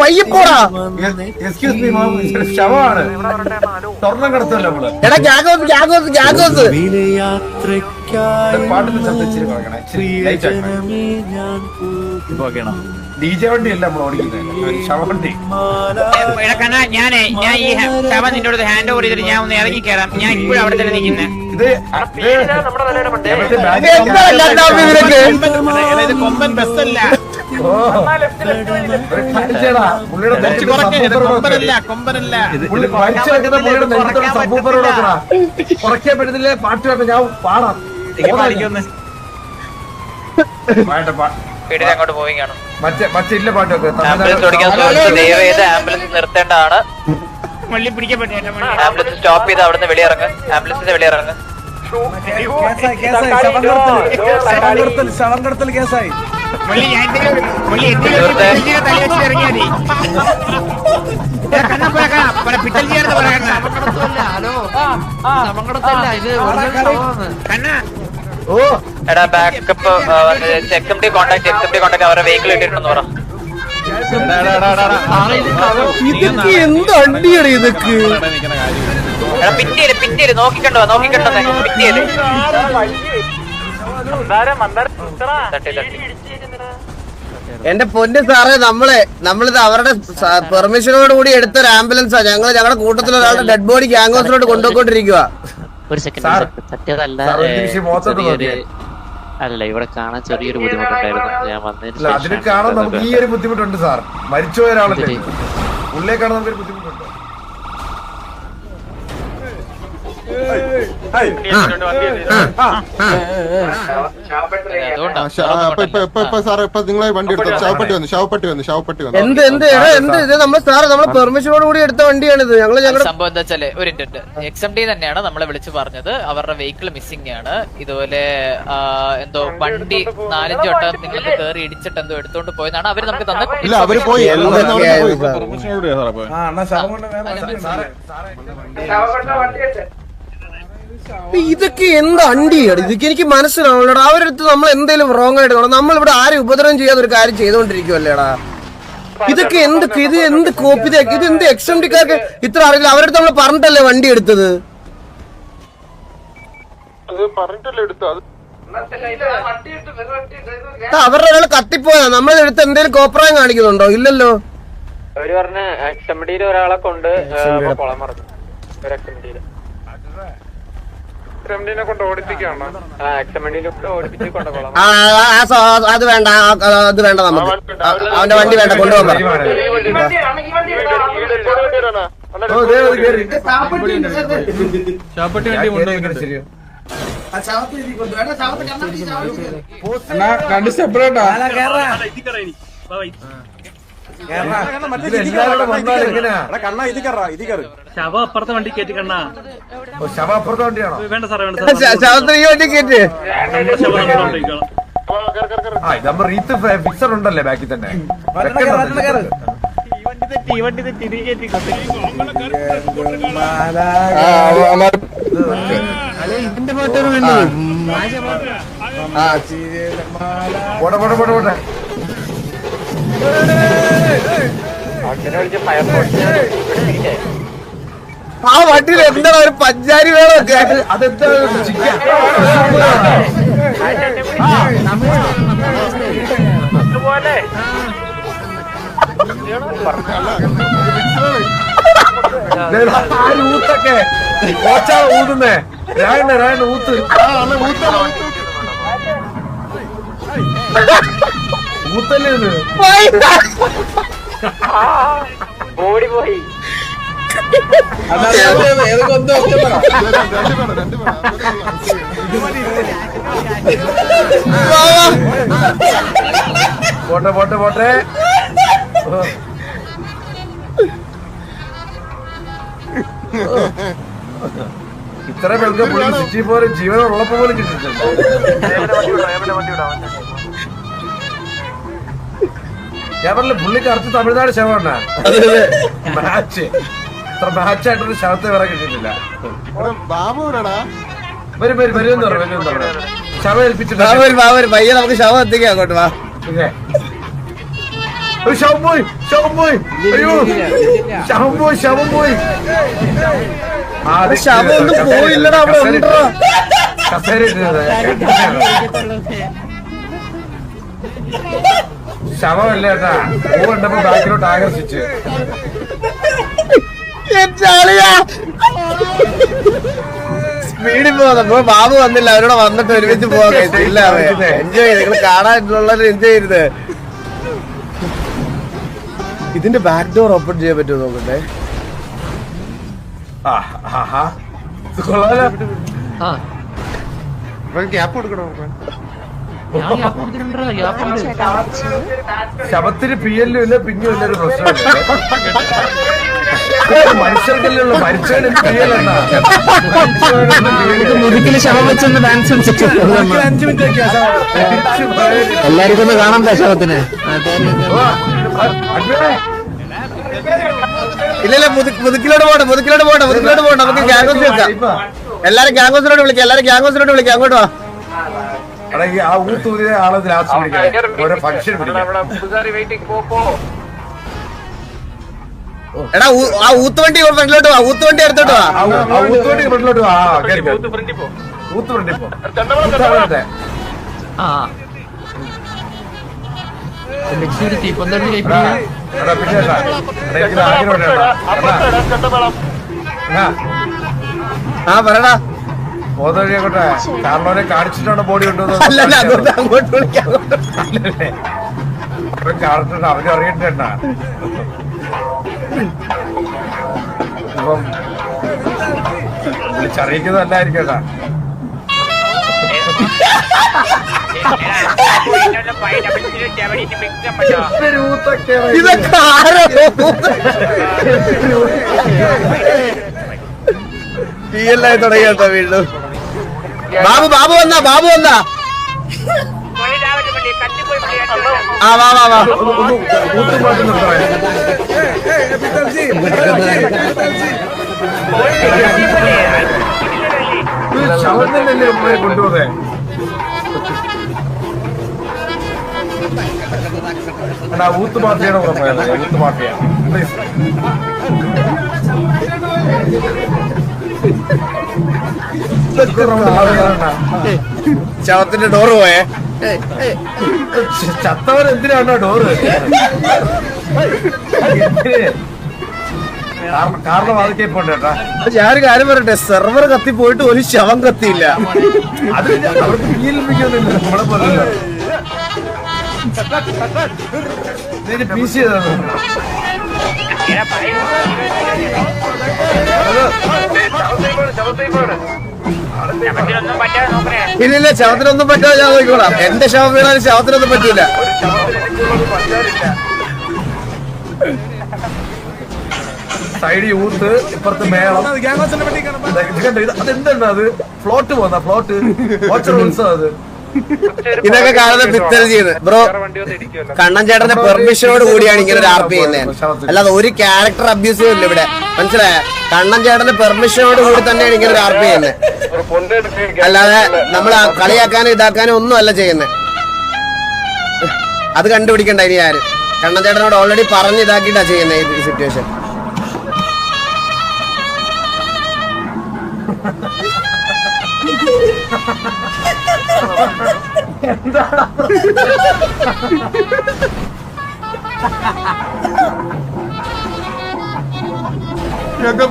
പയ്യപ്പോടാ. Excuse me ma'am, ശവമാണ്. സ്വർണ്ണം കടത്തല്ലോ നമ്മള്. എടാ ഗ്യാഗോസ് പാട്ടിന് ശബ്ദം ഇച്ചിരി കുറയ്ക്കണം. ഇച്ചിരി ലൈറ്റ് ആക്കണം. DJ വണ്ടി അല്ല നമ്മൾ ഓടിക്കുന്നത്, ശവവണ്ടി. ഞാൻ ഈ ശവം നിന്റെ അടുത്ത് ഹാൻഡ് ഓവർ ചെയ്തിട്ട് ഞാൻ ഒന്ന് ഇറങ്ങി കയറാം. ഞാൻ ഇപ്പോഴും അവിടെ തന്നെ നിൽക്കുന്നത്. ഇത് കൊമ്പൻ ബസ്സല്ല, കൊമ്പനല്ല. കുറയ്ക്കാൻ പറ്റുന്നില്ലേ? പാട്ട് കേട്ടോ, ഞാൻ പാടാം. അങ്ങോട്ട് പോയി കാണും. മറ്റേ ഇല്ല പാട്ട് വെക്ക്. ആംബുലൻസ് നിർത്തേണ്ടതാണ്. മള്ളി പിടിക്കപ്പെട്ടു. ആംബുലൻസ് സ്റ്റോപ്പ് ചെയ്ത് അവിടുന്ന് വെളിയിറങ്ങ്. ആംബുലൻസിന്റെ വെളിയിറങ്ങ്. ശവം കടത്തൽ കേസായി. പിട്ടൽ ചെയ്യാന്ന് പറയണ്ട. എടാ ബാക്കപ്പ് എക്സ്എംഡി കോൺടാക്ട് അവരുടെ വെഹിക്കിൾ ഇട്ടിട്ടുണ്ടെന്ന് പറ. എന്ത് അണ്ടിയാണ് ഇതൊക്കെ? എടാ പിറ്റേര് നോക്കിക്കണ്ടോ പിറ്റേര് എന്റെ പൊന്ന് സാറേ, നമ്മളിത് അവരുടെ പെർമിഷനോട് കൂടി എടുത്തൊരു ആംബുലൻസാ. ഞങ്ങളുടെ കൂട്ടത്തിൽ ഒരാളുടെ ഡെഡ് ബോഡി ഗ്യാങ്ഹൗസിലോട്ട് കൊണ്ടുപോയിക്കൊണ്ടിരിക്കുക. ഒരു സെക്കൻഡ്, സത്യതല്ല. അല്ല, ഇവിടെ കാണാൻ ചെറിയൊരു ബുദ്ധിമുട്ടുണ്ടായിരുന്നു. ഞാൻ വന്നതിന് അതിന് കാണാൻ നമുക്ക് ഈ ഒരു ബുദ്ധിമുട്ടുണ്ട് സാർ. മരിച്ചുപോയ ഒരാളല്ലേ, ഉള്ളിൽ കാണാൻ നമുക്കൊരു ബുദ്ധിമുട്ടുണ്ട്. നിങ്ങളെ വണ്ടി എടുത്തു. ശവപ്പെട്ടി വന്നു. എന്ത് ഇത് നമ്മളെ പെർമിഷനോട് കൂടി എടുത്ത വണ്ടിയാണിത്. ഞങ്ങളുടെ സംഭവം എന്താ വെച്ചാല് ഒരു എക്സ്എംഡി തന്നെയാണ് നമ്മളെ വിളിച്ച് പറഞ്ഞത്. അവരുടെ വെഹിക്കിൾ മിസ്സിംഗ് ആണ്. ഇതുപോലെ എന്തോ വണ്ടി 4-5 വട്ടം നിങ്ങൾക്ക് കയറി ഇടിച്ചിട്ട് എന്തോ എടുത്തോണ്ട് പോയതാണ് അവര് നമുക്ക് തന്നെ. ഇതൊക്കെ എന്ത് അണ്ടിയാണ് ഇതൊക്കെ? എനിക്ക് മനസ്സിലാവുള്ളടാ. അവരടുത്ത് നമ്മൾ എന്തെങ്കിലും റോങ് ആയിട്ട് കാണാം. നമ്മളിവിടെ ആരും ഉപദ്രവം ചെയ്യാതെ ഒരു കാര്യം ചെയ്തോണ്ടിരിക്കുവല്ലേടാ. ഇതൊക്കെ ഇത് എന്ത് കോപ്പി? ഇത് എന്ത് എക്സ്എംഡിക്കാർക്ക് ഇത്ര അറിയില്ല? അവരടുത്ത് നമ്മൾ പറഞ്ഞിട്ടല്ലേ വണ്ടി എടുത്തത്? അവരുടെ ഒരാൾ കത്തിപ്പോയാ നമ്മളെടുത്ത് എന്തെങ്കിലും കോപ്രായം കാണിക്കുന്നുണ്ടോ? ഇല്ലല്ലോ. അവര് പറഞ്ഞ എക്സ്എംഡിയിൽ ഒരാളെ കൊണ്ട് കൊളം മറന്നു. അത് വേണ്ട, നമുക്ക് അവന്റെ വണ്ടി വേണ്ട, കൊണ്ടുപോകാൻ പറ. രണ്ട് സെപ്പറേറ്റാ. ശവം അപ്പുറത്തെ വണ്ടി കയറ്റി കണ്ണാ. ശവം അപ്പുറത്തെ വണ്ടിയാണോ? വേണ്ട സാറേ, ശവത്തിന് ഈ വണ്ടി കയറ്റി. നമ്മൾ റീത്ത് ഫിക്സർ ഉണ്ടല്ലേ ബാക്കിൽ തന്നെ. ഇതിന്റെ പാട്ടാണ് വേണ്ടത്. പോട്ടെ. ആ വണ്ടിയിൽ എന്താണ് ഒരു പഞ്ചാരി വേണമൊക്കെ? അതെന്താ ഊത്തൊക്കെ ഊതുന്നേ? രായണ്ണ ഊത്ത് ഊത്തല്ലേ ഇത്? ഓടി പോയി. പോട്ടെ. ഇത്ര പേർക്ക് സിറ്റി പോലെ ജീവനം ഉള്ളപ്പോ പോലും കിട്ടിയിട്ടുണ്ട്. ഞാൻ പറഞ്ഞില്ല പുള്ളിക്ക് അടുത്ത് തമിഴ്നാട് ശവമാണ്. മാച്ച് ഇത്ര മാച്ചായിട്ടൊരു ശവത്തെ വേറെ കിട്ടിയിട്ടില്ല. ബാബുടാ വരുമെന്ന് പറഞ്ഞു. ശവം ഏൽപ്പിച്ചിട്ട് പയ്യെ നമുക്ക് ശവം എത്തിക്കാം അങ്ങോട്ട് വാ. ശവം പോയി. അയ്യോ ശവം പോയി. ശവം ഒന്നും പോയില്ലടാ, അവിടെ ഉണ്ടോ? കസേര ശവമല്ല ഏട്ടാ, പൂ കണ്ടപ്പോ ബാക്കിലോട്ട് ആകർഷിച്ച്. സ്പീഡിൽ പോകുന്നപ്പോ ബാബു വന്നില്ല, അവരോട് വന്നിട്ട് ഒരുമിച്ച് പോകാൻ കഴിച്ചില്ല. എൻജോയ് ചെയ്ത് നിങ്ങൾ കാണാനുള്ളത് എൻജോയ് ചെയ്ത്. ഇതിന്റെ ബാക്ക് ഡോർ ഓപ്പൺ ചെയ്യാൻ പറ്റുമോ നോക്കട്ടെ. കൊള്ളാലോ. ഗ്യാപ്പ് കൊടുക്കണോ? ശവത്തിന് പിയലും ഇല്ല, പിന്നും ഇല്ല, ഒരു പ്രശ്നമില്ല. മനുഷ്യർക്കല്ലുള്ള മരിച്ചവന് പിയലെന്നാ. മുതുക്കില് ശവം വെച്ചൊന്ന് ഡാൻസ് എല്ലാവർക്കും ഒന്ന് കാണാം ശവത്തിന്. ഇല്ലല്ല, മുതുക്കിലോട്ട് പോട്ടെ. നമുക്ക് ഗ്യാങ്ഹൗസിൽ വെക്കാം. എല്ലാരും ഗ്യാങ്ഹൗസിലോട്ട് വിളിക്കാം. അങ്ങോട്ട് വാ. ആ ഊത്തൂരിയ ആളെ ലാസ്റ്റ് പിടിക്കാം, ഓരോ ഫംഗ്ഷൻ പിടിക്കാം. എടാ ആ ഊത്തുവണ്ടി ഫ്രണ്ടിലോട്ട് വാ. ഊത്തുവണ്ടി എടുത്തോട്ട് വാ. ഊത്തുവണ്ടി ഫ്രണ്ടിലോട്ട് വാ. ഊത്ത് ഫ്രണ്ടിൽ പോ. ആ പറടാ. പോതഴിയാട്ടെ, കാർലോനെ കാണിച്ചിട്ടാണ് ബോഡി കൊണ്ടുവന്നത്. അല്ലല്ല, അങ്ങോട്ട് വിളിക്കാം. കാണിച്ചിട്ട് അവര് അറിയണ്ട. ഇപ്പം വിളിച്ചറിയിക്കുന്നതല്ലായിരിക്കട്ടാ. ഇതൊക്കെ ആരോ തീയല്ലായി തുടങ്ങിട്ടോ വീണ്ടും. ബാബു വന്നാ. ആ വാ. ശവം തന്നെയല്ലേ ഉമ്മയെ കൊണ്ടുപോകേ. ഊത്ത് മാഫിയാണ് ഉറപ്പായത്. ഊത്ത് മാഫിയാണ്. ശവത്തിന്റെ ഡോറ് പോയേ. ചത്തവൻ എന്തിനാണോ ഡോറ്? കാരണം വാതിക്കേ പോണ്ടേട്ടാ. ഞാനൊരു കാര്യം പറയട്ടെ, സെർവർ കത്തി പോയിട്ട് ഒരു ശവം കത്തിയില്ല. അത് അവർക്ക് ഫീലിപ്പിക്കുന്നില്ല, നമ്മളെ പോലല്ലോ. പീസ് ചെയ്താണ്. ഇല്ലില്ല, ശവത്തിനൊന്നും പറ്റാതെ ഞാൻ നോക്കിക്കോളാം. എന്റെ ശവം വീണാലും ശവത്തിനൊന്നും പറ്റൂല. സൈഡ് യൂത്ത്, ഇപ്പുറത്ത് മേളം. അതെന്താണ് അത്? ഫ്ലോട്ട് പോന്ന ഫ്ലോട്ട് ഉത്സവം. അത് ഇതൊക്കെ കാണുന്ന പിത്തൽ ചെയ്യുന്നത് ബ്രോ. കണ്ണൻ ചേട്ടന്റെ പെർമിഷനോട് കൂടിയാണ് ഇങ്ങനെ ഒരു ആർപ്പ് ചെയ്യുന്നത്, അല്ലാതെ ഒരു ക്യാരക്ടർ അബ്യൂസ് ചെയ്യില്ല ഇവിടെ, മനസ്സിലായ? കണ്ണൻ ചേട്ടന്റെ പെർമിഷനോട് കൂടി തന്നെയാണ് ഇങ്ങനെ ഒരു ആർപ്പ് ചെയ്യുന്നത്, അല്ലാതെ നമ്മൾ കളിയാക്കാനും ഇതാക്കാനും ഒന്നും അല്ല ചെയ്യുന്നത്. അത് കണ്ടുപിടിക്കണ്ട ഇനി ആരും. കണ്ണൻ ചേട്ടനോട് ഓൾറെഡി പറഞ്ഞ് ഇതാക്കിയിട്ടാ ചെയ്യുന്നത് ഈ സിറ്റുവേഷൻ.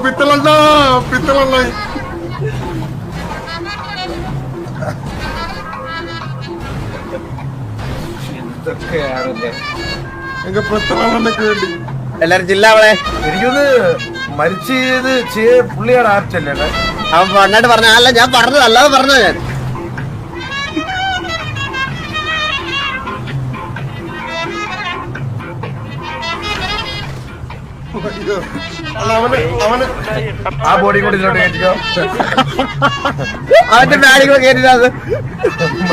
പിത്തളണ്ട. എല്ലാരും ജില്ല അവളെ എനിക്കൊന്ന് മരിച്ചത് പുള്ളിയാണ് ആപ്റ്റല്ലേ? അവൻ പണ്ടായിട്ട് പറഞ്ഞ അല്ല, ഞാൻ പറഞ്ഞത് അല്ലാതെ പറഞ്ഞോ ഞാൻ. ആ ബോഡി കൂടി ഇതിലോട്ട് കയറ്റിക്കോ. അവന്റെ ബാഡി കൂടെ കയറ്റിട്ടത്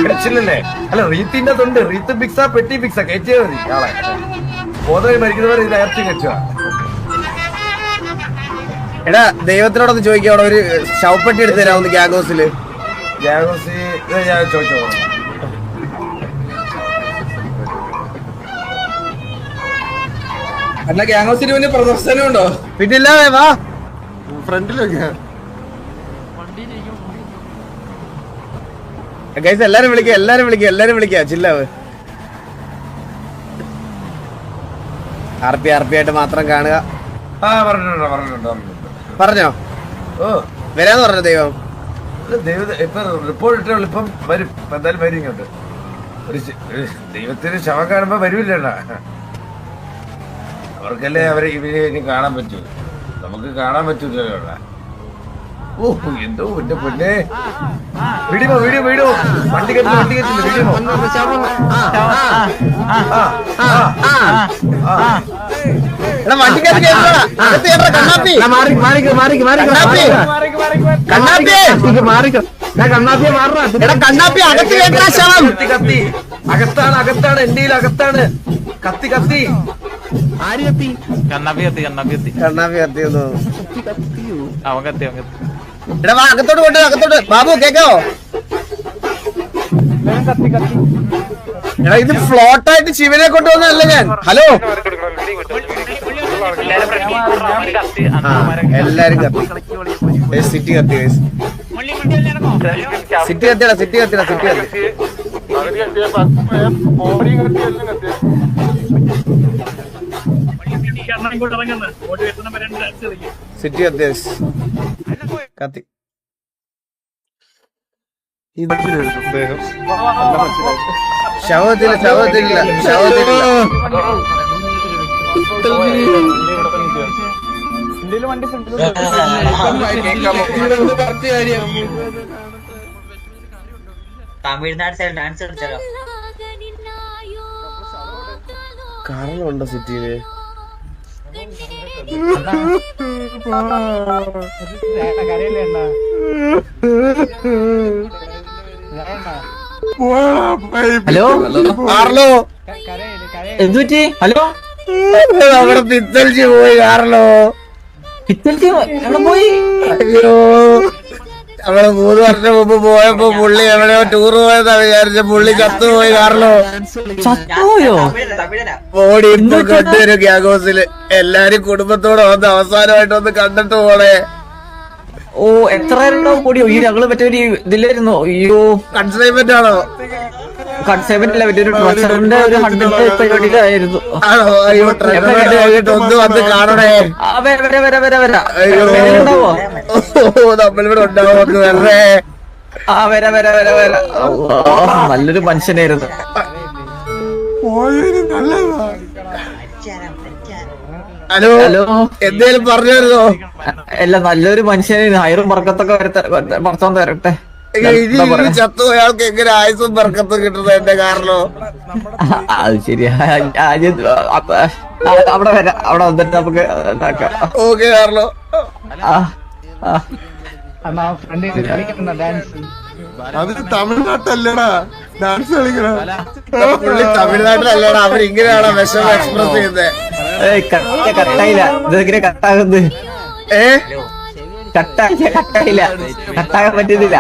മരിച്ചില്ലല്ലേ? അല്ല, റീത്തിന്റെ തൊണ്ട് റീത്ത് പിക്സാ പെട്ടി പിക്സാ കയറ്റിയാൽ മതി. ആളെ ബോധമായി മരിക്കുന്നവർ ഇത് അയർത്തി കയറ്റുക. എടാ ദൈവത്തിനോടൊന്ന് ചോദിക്കാം, അവിടെ ഒരു ശവപ്പെട്ടി എടുത്ത് തരാമെന്ന് ഗ്യാങ് ഹൗസില്. ഗ്യാഗോസി ഞാൻ ചോദിച്ചോ. അണ്ണാ ഗ്യാങ്സിന് മുന്നേ പ്രദർശനം ഉണ്ടോ? പിന്നില്ലാതെ വാ. ഫ്രണ്ടിലൊക്കെ ഗൈസ് എല്ലാരും വിളിക്കുക ചില്ലാവ്. ആർപി ആയിട്ട് മാത്രം കാണുക. പറഞ്ഞിട്ടുണ്ട്. പറഞ്ഞോ? ഓ വരാന്ന് പറഞ്ഞു ദൈവം. ഇപ്പൊ റിപ്പോർട്ട് ഇട്ടേ ഉള്ളൂ. ഇപ്പം വരും. എന്തായാലും വരും ഇങ്ങോട്ട്. ദൈവത്തിന് ശവം കാണുമ്പോ വരൂല്ലണ്ണ. അവർക്കല്ലേ അവരെ ഇവരെ ഇനി കാണാൻ പറ്റൂ. നമുക്ക് കാണാൻ പറ്റൂലല്ലോ. ഓ എന്തോ എന്റെ പൊന്നെ. വീഡിയോ വണ്ടി കെട്ടില്ല വീഡിയോ. വണ്ടിക്കകത്ത് കേറടാ. അകത്ത് കേറടാ കണ്ണാപ്പി. കണ്ണാപ്പി അകത്ത് കേട്ടാ ശവം. കത്തി അകത്താണ് എന്റെ അകത്താണ്. കത്തി കണ്ണാപ്പി കത്തിയൊന്നു. അവൻ കത്തി എടാ വാ അകത്തോട്ട് കൊണ്ട് അകത്തോട്ട്. ബാബു കേക്കാവോ? എടാ ഇത് ഫ്ലോട്ടായിട്ട് ശിവനെ കൊണ്ടുവന്നല്ല ഞാൻ. ഹലോ എല്ലാരും കത്തി. സിറ്റി കത്തി. സിറ്റി കത്തിയടാ. സിറ്റി കത്തി. സിറ്റി കത്തി. ശവത്തില്ല. തമിഴ്നാട് സൈഡ് ഡാൻസ് കളിച്ചാലോ? കാരണമുണ്ടോ സിറ്റിയില്? ഹലോ കാർലോ എന്തുപറ്റി? ഹലോ നമ്മുടെ പിത്തൽജി പോയി. കാർലോ എവിടെ പോയി? അയ്യോ നമ്മള് 3 വർഷം മുമ്പ് പോയപ്പോ പുള്ളി എവിടെയോ ടൂർ പോയതാ വിചാരിച്ച പുള്ളി ചത്തുപോയി. കാർലോ ചത്തുപോയോ? ഓടി ഇപ്പൊ കൊണ്ടുവരും ഗ്യാഗോസില്. എല്ലാരും കുടുംബത്തോടെ വന്ന് അവസാനമായിട്ടൊന്ന് കണ്ടിട്ട് പോണേ. ഓ എത്ര ഉണ്ടാവും കൂടിയോ? ഈ ഞങ്ങള് മറ്റേ ഇതിലായിരുന്നു. അയ്യോ കൺസൈൻമെന്റ് ആണോ? കൺസൈൻമെന്റ് അല്ല, മറ്റൊരു ട്രഷറിന്റെ ഒരു 100 പരിപാടിയിലായിരുന്നു. ആണോ? അയ്യോ ട്രെയിൻ കഴിഞ്ഞിട്ട് ഒന്ന് വന്ന് കാണണേ. വരാ അയ്യോ നമ്മളിവിടെ ഉണ്ടാവും വെറുതെ. വരാ. നല്ലൊരു മനുഷ്യനായിരുന്നു. ഹലോ എന്തേലും പറഞ്ഞായിരുന്നോ? അല്ല നല്ലൊരു മനുഷ്യനായിരുന്നു. ഹയറും പറക്കത്തൊക്കെ പറച്ചോൻ തരട്ടെ. ഇനി ചത്തു അയാൾക്ക് എങ്ങനെ ആയുസും പറക്കത്തും കിട്ടുന്നത് എന്റെ കാരണോ? അത് ശരിയാ. അവിടെ വരാം. അവിടെ വന്നിട്ട് നമുക്ക് ഓക്കെ കാരണോ. അത് തമിഴ്നാട്ടല്ലടാ ഡാൻസ് കളിക്കണ. പുള്ളി തമിഴ്നാട്ടിലല്ലടാ. അവരിങ്ങനെയാണോ വിഷമം എക്സ്പ്രസ് ചെയ്യുന്നത്? കട്ടായില്ല. ഇതെങ്ങനെ കട്ടാകുന്നത്? കട്ടായില്ല. കട്ടാകാൻ പറ്റുന്നില്ല.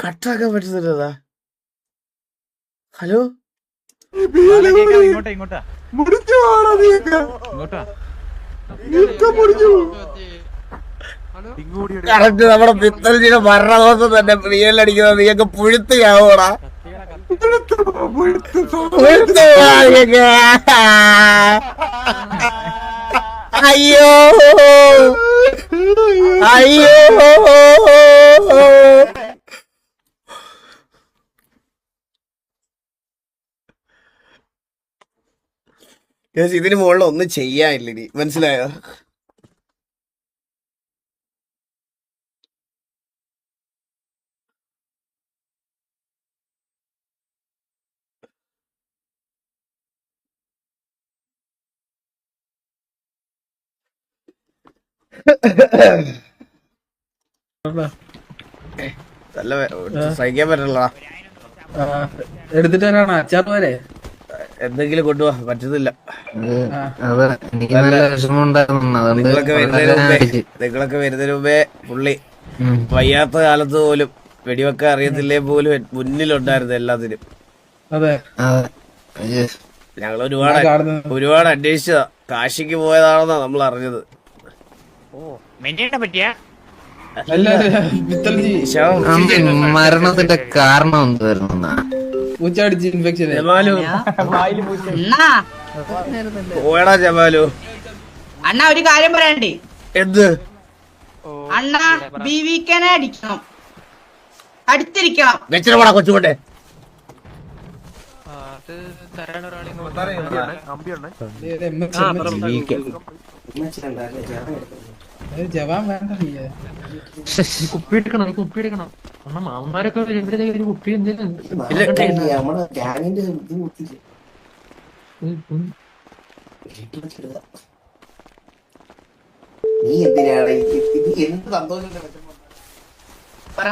കട്ടാക്കാൻ പറ്റുന്നില്ലതാ. ഹലോ മുടിച്ചു പോണോ നീക്ക? കറക്റ്റ് നമ്മുടെ പിത്തൽജിയുടെ മരണദോഷം തന്നെ പ്രിയലടിക്കുന്നത്. നീയൊക്കെ പുഴുത്തിയാവോടാ. അയ്യോ ഇതിന് മുകളിൽ ഒന്നും ചെയ്യാനില്ല ഇനി. മനസ്സിലായോ? നല്ല സഹിക്കാൻ പറ്റില്ല. എടുത്തിട്ട് വരാണോ? അച്ചാർ പോരെ എന്തെങ്കിലും കൊണ്ടുപോവാ. പറ്റുന്നില്ല. നിങ്ങളൊക്കെ വരുന്നതിന് മുമ്പേ പുള്ളി വയ്യാത്ത കാലത്ത് പോലും വെടിവെക്കാൻ അറിയത്തില്ലേ പോലും മുന്നിലുണ്ടായിരുന്നു എല്ലാത്തിനും. അതെ ഞങ്ങൾ ഒരുപാട് അന്വേഷിച്ചതാ. കാശിക്ക് പോയതാണെന്നാ നമ്മൾ അറിഞ്ഞത്. മെന്നിനെ പറ്റിയാ മരണത്തിന്റെ കാരണം എന്തായിരുന്നു? പൂച്ചടിച്ച് ഇൻഫെക്ഷൻ. പോയടാ ജമാലു. അണ്ണ ഒരു കാര്യം പറയണ്ടേ? എന്ത്? അണ്ണ ബിവിക്കനെ അടിക്കണം, അടുത്തിരിക്കണം. വെച്ചിട്ട് കൊച്ചുകൊണ്ടേ ജവാൻ വേണ്ട. കുപ്പി എടുക്കണം, കുപ്പി എടുക്കണം. മാമന്മാരൊക്കെ ഒരു കുപ്പി എന്തെങ്കിലും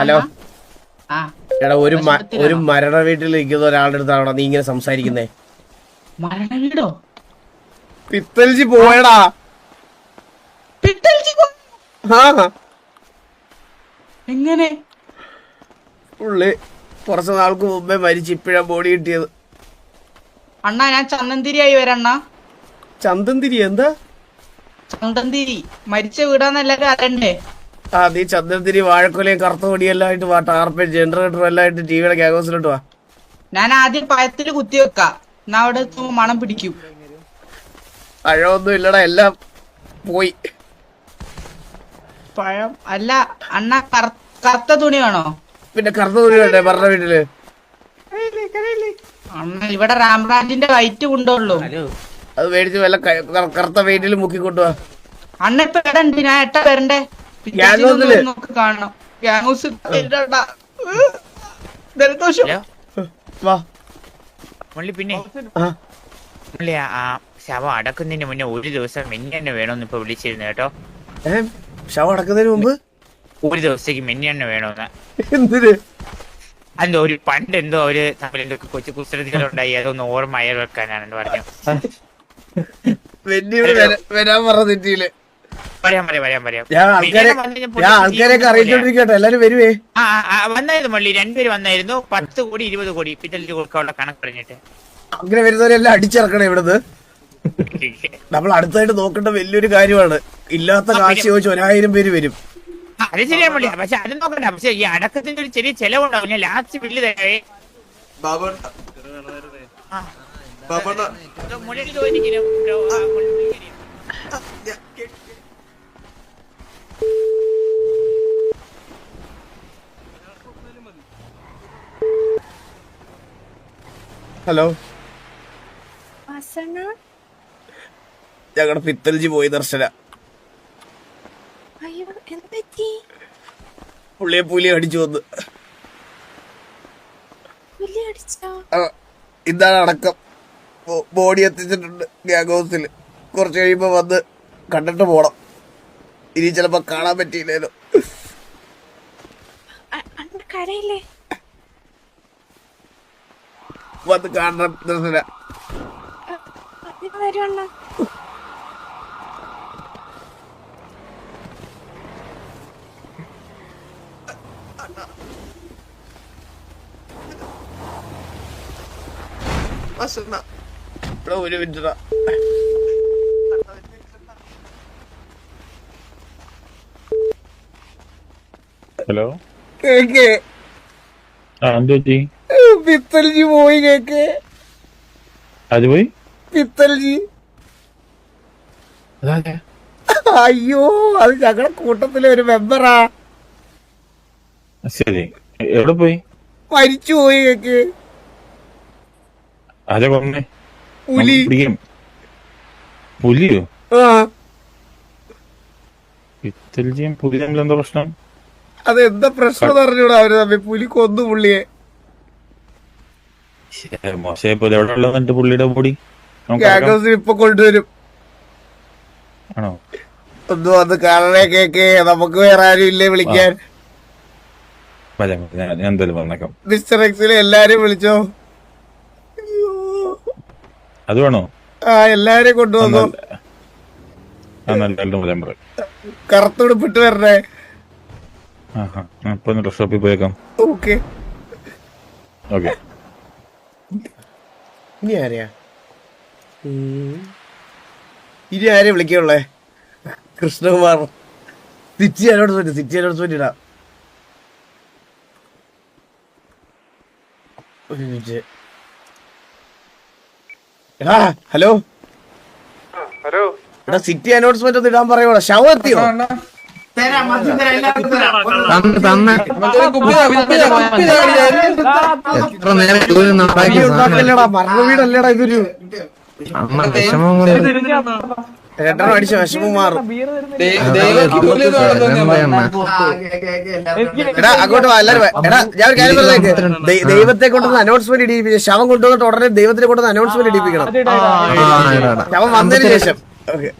ഹലോ എടാ, ഒരു മരണ വീട്ടിൽ നിൽക്കുന്ന ഒരാളുടെ അടുത്താണോ നീ ഇങ്ങനെ സംസാരിക്കുന്നേ? മരണ വീടോ? പിത്തൽജി പോയടാ. എങ്ങനെ? പുള്ളി കുറച്ച് നാൾക്ക് മുമ്പേ മരിച്ച് ഇപ്പഴാ ബോഡി കിട്ടിയത്. അണ്ണാ ഞാൻ ചന്ദന്തിരിയായി വരണ്ണ. ചന്ദന്തിരി? എന്താ ചന്ദന്തിരി? മരിച്ച വീടാന്ന് എല്ലാരും അറിയണ്ടേ? നീ ചന്ദന്തിരി വാഴക്കൊലയും കറുത്ത പൊടിയെല്ലാം ആയിട്ട് വാ, ടാർപ്പൻ ജനറേറ്ററും എല്ലാം ആയിട്ട് ടിവിയുടെ ക്യാഗോസിലോട്ട് വാ. ഞാൻ ആദ്യം പഴത്തില് കുത്തി വെക്കാം, എന്നാ അവിടെ എത്തുമ്പോ മണം പിടിക്കും. പഴമൊന്നും ഇല്ലടാ, എല്ലാം പോയി. പഴം അല്ല അണ്ണ, കറുത്ത തുണി വേണോ? പിന്നെ കറുത്ത തുണി വേണ്ടേ പറഞ്ഞ വീട്ടില്? അണ്ണ ഇവിടെ റാംബ്രാൻഡിന്റെ വൈറ്റ് കൊണ്ടുള്ളൂ. അത് മേടിച്ച് വല്ല കറുത്ത വെയിറ്റിൽ മുക്കിക്കൊണ്ടുവാ. അണ്ണ ഇപ്പൊ എവിടെ ഉണ്ട്? ഞാൻ എട്ടാ വരണ്ടേ? നോക്ക് കാണണം. ഗ്യാങ്സ് പിന്നെ മുള്ളി ആ ശവം അടക്കുന്നതിന് മുന്നേ ഒരു ദിവസം മെന്നി തന്നെ വേണമെന്ന് ഇപ്പൊ വിളിച്ചിരുന്നു കേട്ടോ. ശവം അടക്കുന്നതിന് മുമ്പ് ഒരു ദിവസത്തേക്ക് മെന്നി തന്നെ വേണമെന്ന്. എന്തിന്? എന്തോ ഒരു പണ്ട് എന്തോ അവര് തമ്മിൽ എന്തൊക്കെ കൊച്ചു കുസൃതികളുണ്ടായി, അതൊന്ന് ഓർമ്മ അയൽ വെക്കാനാണെന്ന് പറഞ്ഞു. വരാൻ പറഞ്ഞിട്ടില്ലേ? പറയാം. ആൾക്കാരെയൊക്കെ അറിയിച്ചോണ്ടിരിക്കട്ടെ, എല്ലാരും വരുവേ. വന്നായിരുന്നു മള്ളി, 2 പേര് വന്നായിരുന്നു. 10 കോടി 20 കോടി പിറ്റലിച്ച് കൊടുക്കാനുള്ള കണക്ക് പറഞ്ഞിട്ട്. അങ്ങനെ വരുന്നവരെല്ലാം അടിച്ചിറക്കണം ഇവിടുന്ന്. നമ്മൾ അടുത്തായിട്ട് നോക്കേണ്ട വലിയൊരു കാര്യമാണ്. ഇല്ലാത്ത കാശ് ചോദിച്ചു 1000 പേര് വരും. അത് ശരിയാ മള്ളി, പക്ഷെ അത് നോക്കണ്ട. പക്ഷെ ഈ അടക്കത്തിന്റെ ഒരു ചെറിയ ചെലവുണ്ടാവും. ഞാൻ ലാസ്റ്റ് ബില്ല് തരാവേ. ഹലോ, ഞങ്ങളുടെ പിത്തൽജി പോയി ദർശന. പുള്ളിയെ പുലി അടിച്ചു വന്ന്. ഇതാണ് അടക്കം. ബോഡി എത്തിച്ചിട്ടുണ്ട് ഗ്യാങ് ഹൗസിൽ. കുറച്ച് കഴിയുമ്പോ വന്ന് കണ്ടിട്ട് പോണം. ഇനി ചിലപ്പോ കാണാൻ പറ്റിയില്ലേനോ. വന്ന് കാണണം ദർശന. ഒരു മിനിറ്റ്. ഹലോ, കേക്ക് പിത്തൽജി പോയി. കേക്ക് അത് പോയി. പിത്തൽജി അയ്യോ, അത് ഞങ്ങളുടെ കൂട്ടത്തിലെ ഒരു മെമ്പറാ. ശരി, എവിടെ പോയി? മരിച്ചു പോയി. കേക്ക് ആരെ കൊന്നേ? പുലി. പുലിയോ? ആ, പിത്തൽജിയും പുലി തമ്മിൽ എന്താ പ്രശ്നം? അതെന്താ പ്രശ്നം പറഞ്ഞൂടാ അവര് തമ്മിൽ? പുലി കൊന്നു പുള്ളിയെ. മോശമായി പോലെ എവിടെ ഉള്ളതെന്നിട്ട് പുള്ളിയുടെ ബോഡി ഇപ്പൊ കൊണ്ടുവരും. ആണോ? ഒന്ന് വന്ന് കാണണേ കേക്ക്. നമുക്ക് വേറെ ആരും ഇല്ലേ വിളിക്കാൻ? ഞാൻ എന്തായാലും വന്നേക്കാം. മിസ്റ്റർ എക്സിലെ എല്ലാരും വിളിച്ചോ? അത് വേണോ? എല്ലാരും കൊണ്ടുവന്നു. പറയാം. കറുത്തുടുപ്പിട്ട് വരണേ. അപ്പൊ ഡ്രസ് ഷോപ്പിൽ പോയേക്കാം. ഓക്കെ. ഓക്കെ. ഇനി ആരെയാ ഇനി ആരെ വിളിക്കുള്ളേ? കൃഷ്ണകുമാർ. സിറ്റി അനൗൺസ്മെന്റ് ഇടാം. ഒരു മിനിറ്റ്. എടാ ഹലോ എടാ സിറ്റി അനൗൺസ്മെന്റ് ഒന്ന് ഇടാൻ പറയോടാ. ശവം എത്തിയോ? മരണ വീടല്ലേടാ ഇതൊരു. രണ്ടെണ്ണം അടിച്ച വിഷമം മാറും. എടാ അങ്ങോട്ട് വാ എല്ലാരും. എടാ ഞാൻ ഒരു കാര്യം പറഞ്ഞേക്ക്. ദൈവത്തെ കൊണ്ടൊന്ന് അനൗൺസ്മെന്റ് ഇടിപ്പിച്ച ശവം കൊണ്ടുവന്നിട്ട് ഉടനെ ദൈവത്തിനെ കൊണ്ടൊന്ന് അനൗൺസ്മെന്റ് ഇടിപ്പിക്കണം. ശവം വന്നതിന് ശേഷം. ഓക്കെ.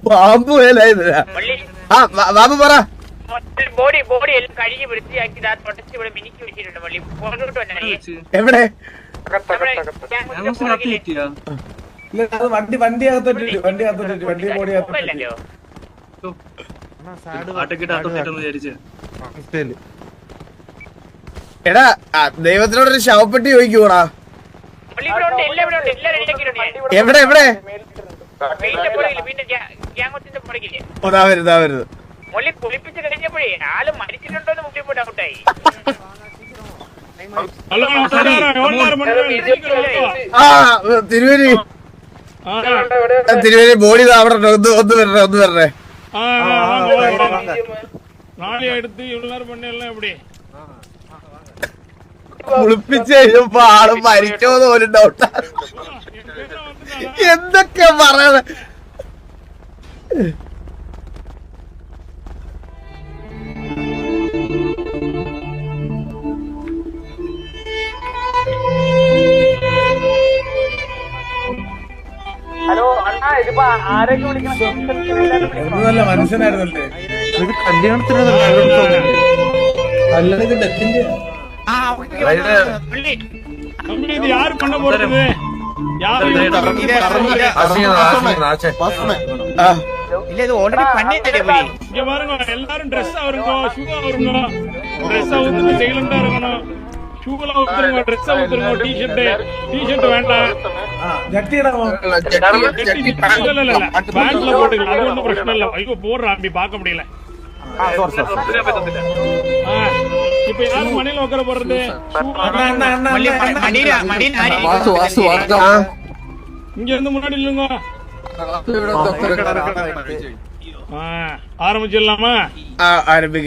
ബാബു ബാബു പറ. ബോഡി എല്ലാം കഴുകി വൃത്തിയാക്കി തുടച്ച് ഇവിടെ മിനിക്ക് വെച്ചിട്ടുണ്ട് പള്ളി. പുറകോട്ട് വന്നെ എവിടെ? വണ്ടി അകത്തോട്ട് വണ്ടി ബോഡി അല്ലല്ലോ. എടാ ദൈവത്തിനോടൊരു ശവപ്പെട്ടി ചോദിക്കൂടാ. പള്ളി ഇവിടെ ഉണ്ട്, എല്ലാം ഇവിടെ ഉണ്ട്, എല്ലാം റെഡിയാക്കിയിട്ടുണ്ട്. എവിടെ എവിടെ? വെയിലിന്റെ പുറകില് പിന്നെ ഗ്യാങ്ങോത്തിന്റെ പുറകില്. ഓതാ വരുത്. മുള്ളി കുളിപ്പിച്ച് കഴിഞ്ഞപ്പോഴേ ആള് മരിച്ചിട്ടുണ്ടോന്ന് മുമ്പിൽ പോയി ഡൗട്ടായി. തിരുവേലി ബോഡി അവിടെ ഒന്ന് വരണേ. കുളിപ്പിച്ച് കഴിഞ്ഞപ്പോ ആള് മരിച്ചോന്ന് പോലും ഡൗട്ടാ. എന്തൊക്കെയാ പറയണ? നല്ല മനുഷ്യനായിരുന്നല്ലേ. இல்ல இது ஆல்ரெடி பண்ணிட்டே போய் இங்க பாருங்க எல்லாரும் Dress ஆவருங்க ஷூ ஆவருங்க Dress ஆவுறது சைலண்டா இருக்கணும் ஷூல ஊத்துறங்க Dress ஊத்துறங்க டி-ஷர்ட் வேண்டாம் ஜட்டிடா ஜட்டி இல்ல பேண்ட்ல போட்டுக்கலாம் அது ஒண்ணும் பிரச்சனை இல்ல ஐயோ போடுறா அப்படி பார்க்க முடியல இப்ப யாரும் மணில உட்கார போறது இங்க இருந்து முன்னாடி இல்லங்க ஆரம்பிச்சிடலாமா? ஆரம்பிக்க.